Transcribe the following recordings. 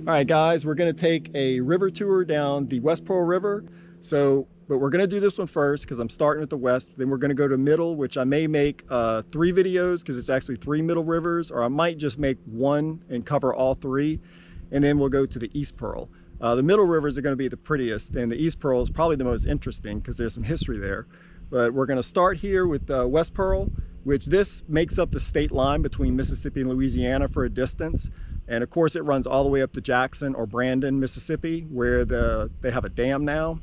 All right, guys, we're going to take a river tour down the West Pearl River. But we're going to do this one first because I'm starting with the west. Then we're going to go to middle, which I may make 3 videos because it's actually 3 middle rivers, or I might just make 1 and cover all 3. And then we'll go to the East Pearl. The middle rivers are going to be the prettiest, and the East Pearl is probably the most interesting because there's some history there. But we're going to start here with West Pearl, which this makes up the state line between Mississippi and Louisiana for a distance. And of course it runs all the way up to Jackson or Brandon, Mississippi, where they have a dam now.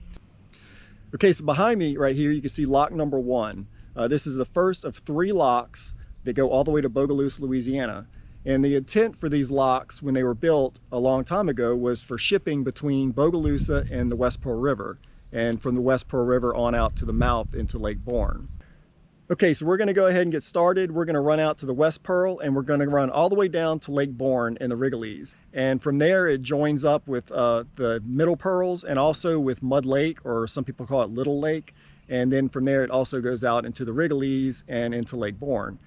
Okay, so behind me right here, you can see lock number 1. This is the first of 3 locks that go all the way to Bogalusa, Louisiana. And the intent for these locks when they were built a long time ago was for shipping between Bogalusa and the West Pearl River, and from the West Pearl River on out to the mouth into Lake Borgne. Okay, so we're going to go ahead and get started. We're going to run out to the West Pearl, and we're going to run all the way down to Lake Borgne in the Wrigley's. And from there, it joins up with the Middle Pearls and also with Mud Lake, or some people call it Little Lake. And then from there, it also goes out into the Wrigley's and into Lake Borgne.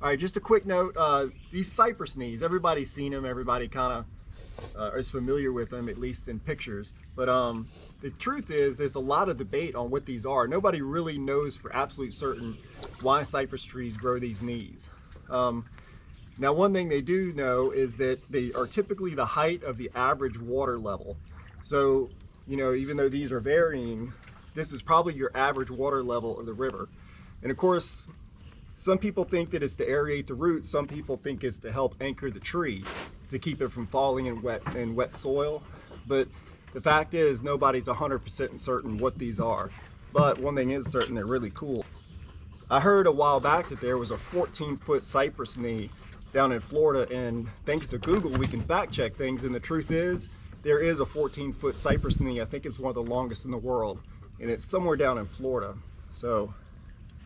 All right, just a quick note, these cypress knees, everybody's seen them, everybody kind of is familiar with them, at least in pictures. But the truth is, there's a lot of debate on what these are. Nobody really knows for absolute certain why cypress trees grow these knees. Now, one thing they do know is that they are typically the height of the average water level. So, you know, even though these are varying, this is probably your average water level of the river. And of course, some people think that it's to aerate the roots. Some people think it's to help anchor the tree, to keep it from falling in wet soil. But the fact is, nobody's 100% certain what these are. But one thing is certain, they're really cool. I heard a while back that there was a 14-foot cypress knee down in Florida, and thanks to Google, we can fact check things. And the truth is, there is a 14-foot cypress knee. I think it's one of the longest in the world, and it's somewhere down in Florida. So,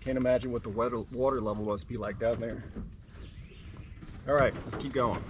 can't imagine what the water level must be like down there. All right, let's keep going.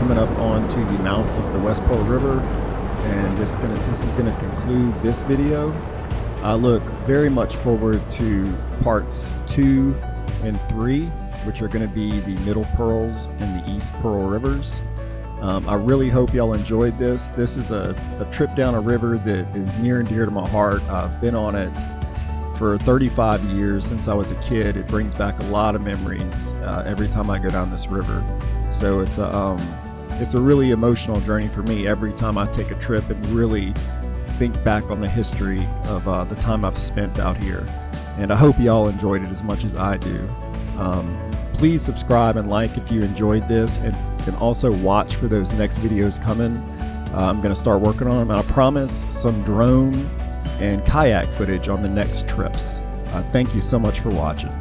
coming up onto the mouth of the West Pearl River, and this is gonna conclude this video. I look very much forward to parts 2 and 3, which are going to be the Middle Pearls and the East Pearl Rivers. I really hope y'all enjoyed this. This is a trip down a river that is near and dear to my heart. I've been on it for 35 years since I was a kid. It brings back a lot of memories every time I go down this river. So it's a really emotional journey for me every time I take a trip and really think back on the history of the time I've spent out here. And I hope y'all enjoyed it as much as I do. Please subscribe and like if you enjoyed this, and also watch for those next videos coming. I'm going to start working on them, and I promise some drone and kayak footage on the next trips. Thank you so much for watching.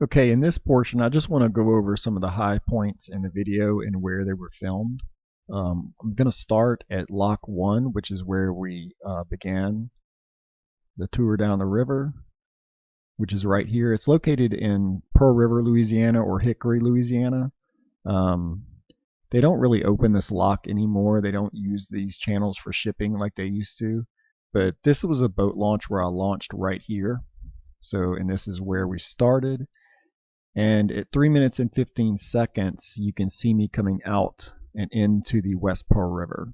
Okay, in this portion, I just want to go over some of the high points in the video and where they were filmed. I'm going to start at Lock 1, which is where we began the tour down the river, which is right here. It's located in Pearl River, Louisiana, or Hickory, Louisiana. They don't really open this lock anymore. They don't use these channels for shipping like they used to. But this was a boat launch where I launched right here. So, and this is where we started. And at 3 minutes and 15 seconds, you can see me coming out and into the West Pearl River.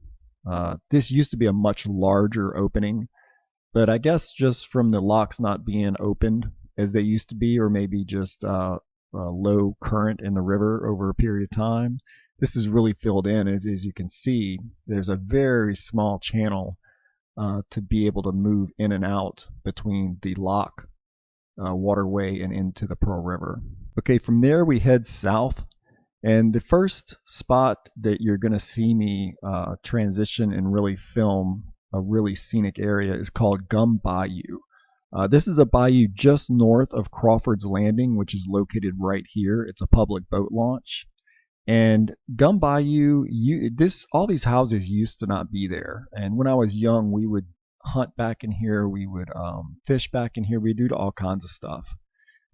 This used to be a much larger opening, but I guess just from the locks not being opened as they used to be, or maybe just low current in the river over a period of time, this is really filled in. As you can see, there's a very small channel to be able to move in and out between the lock waterway and into the Pearl River. Okay, from there we head south, and the first spot that you're going to see me transition and really film a really scenic area is called Gum Bayou. This is a bayou just north of Crawford's Landing, which is located right here. It's a public boat launch. And Gum Bayou, all these houses used to not be there. And when I was young, we would hunt back in here, we would fish back in here, we do all kinds of stuff.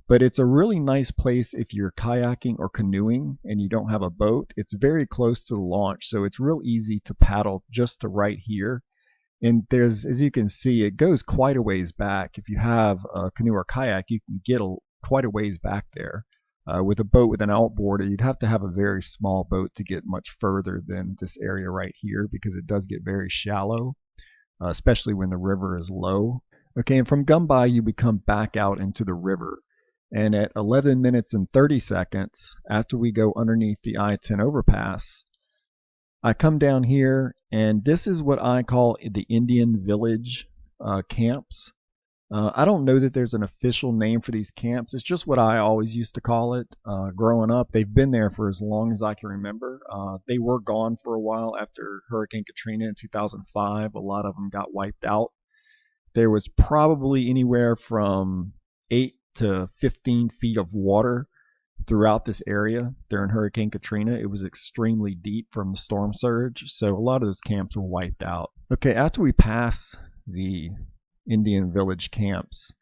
But it's a really nice place if you're kayaking or canoeing and you don't have a boat. It's very close to the launch, so it's real easy to paddle just to right here. And there's, as you can see, it goes quite a ways back. If you have a canoe or kayak, you can get quite a ways back there. With a boat with an outboard, you'd have to have a very small boat to get much further than this area right here, because it does get very shallow, especially when the river is low. Okay, and from Gum Bayou, we come back out into the river. And at 11 minutes and 30 seconds, after we go underneath the I-10 overpass, I come down here, and this is what I call the Indian Village camps. I don't know that there's an official name for these camps. It's just what I always used to call it growing up. They've been there for as long as I can remember. They were gone for a while after Hurricane Katrina in 2005. A lot of them got wiped out. There was probably anywhere from 8 to 15 feet of water throughout this area during Hurricane Katrina. It was extremely deep from the storm surge, so a lot of those camps were wiped out. Okay, after we pass the Indian Village camps,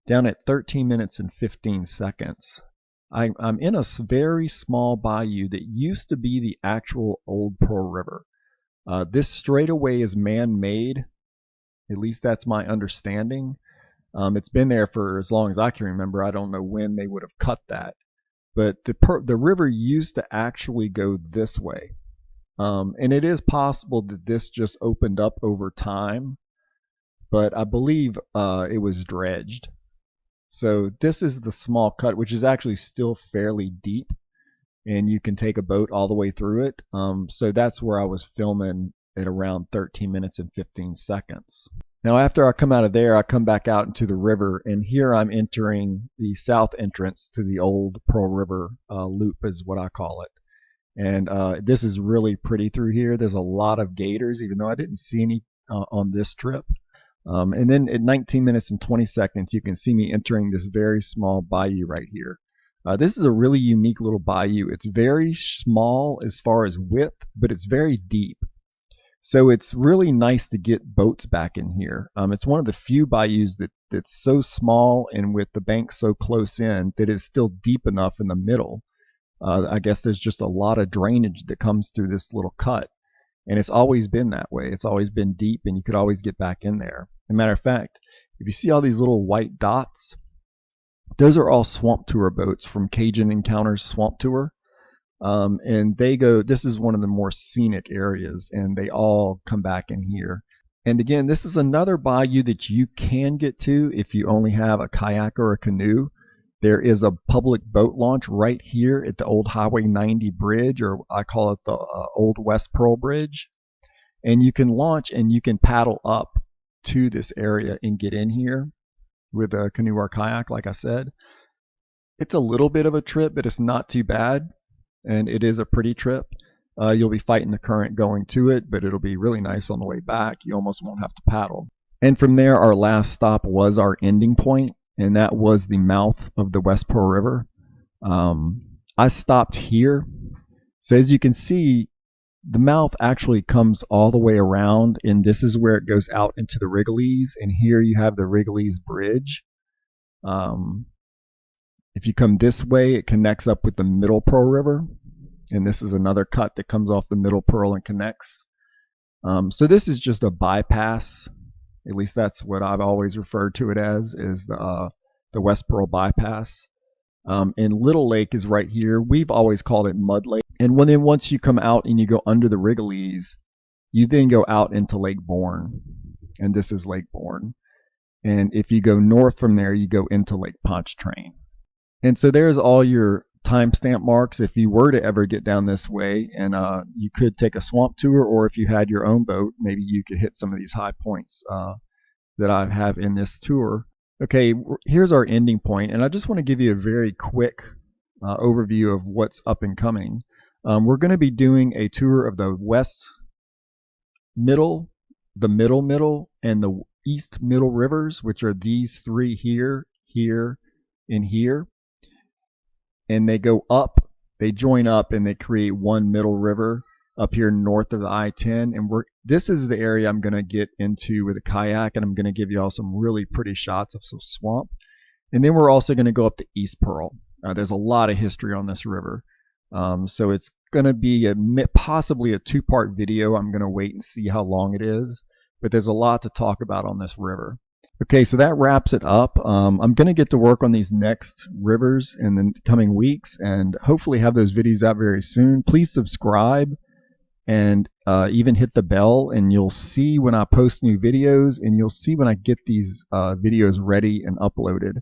down at 13 minutes and 15 seconds, I'm in a very small bayou that used to be the actual old Pearl River. This straightaway is man-made, at least that's my understanding. It's been there for as long as I can remember. I don't know when they would have cut that. But the river used to actually go this way. And it is possible that this just opened up over time. But I believe it was dredged. So this is the small cut, which is actually still fairly deep. And you can take a boat all the way through it. So that's where I was filming at around 13 minutes and 15 seconds. Now after I come out of there, I come back out into the river, and here I'm entering the south entrance to the old Pearl River loop is what I call it. And this is really pretty through here. There's a lot of gators, even though I didn't see any on this trip. And then at 19 minutes and 20 seconds, you can see me entering this very small bayou right here. This is a really unique little bayou. It's very small as far as width, but it's very deep. So it's really nice to get boats back in here. It's one of the few bayous that's so small and with the bank so close in that is still deep enough in the middle. I guess there's just a lot of drainage that comes through this little cut. And it's always been that way. It's always been deep and you could always get back in there. As a matter of fact, if you see all these little white dots, those are all swamp tour boats from Cajun Encounters Swamp Tour. And they go, this is one of the more scenic areas, and they all come back in here. And again, this is another bayou that you can get to if you only have a kayak or a canoe. There is a public boat launch right here at the old Highway 90 bridge, or I call it the old West Pearl Bridge. And you can launch and you can paddle up to this area and get in here with a canoe or kayak, like I said. It's a little bit of a trip, but it's not too bad. And it is a pretty trip. You'll be fighting the current going to it, but it'll be really nice on the way back. You almost won't have to paddle. And from there, our last stop was our ending point, and that was the mouth of the West Pearl River. I stopped here. So as you can see, the mouth actually comes all the way around, and this is where it goes out into the Wrigley's, and here you have the Wrigley's Bridge. If you come this way, it connects up with the Middle Pearl River, and this is another cut that comes off the Middle Pearl and connects. So this is just a bypass. At least that's what I've always referred to it as, is the West Pearl bypass. And Little Lake is right here. We've always called it Mud Lake. And then once you come out and you go under the Wrigley's, you then go out into Lake Bourne, and this is Lake Bourne. And if you go north from there, you go into Lake Pontchartrain. And so there's all your timestamp marks if you were to ever get down this way, and you could take a swamp tour, or if you had your own boat, maybe you could hit some of these high points that I have in this tour. Okay, here's our ending point, and I just want to give you a very quick overview of what's up and coming. We're going to be doing a tour of the west middle, the middle, and the east middle rivers, which are these three here, here, and here. And they go up, they join up, and they create one middle river up here north of the I-10. And this is the area I'm going to get into with a kayak, and I'm going to give you all some really pretty shots of some swamp. And then we're also going to go up to East Pearl. There's a lot of history on this river. So it's going to be possibly a two-part video. I'm going to wait and see how long it is. But there's a lot to talk about on this river. Okay, so that wraps it up. I'm going to get to work on these next rivers in the coming weeks and hopefully have those videos out very soon. Please subscribe and even hit the bell, and you'll see when I post new videos, and you'll see when I get these videos ready and uploaded.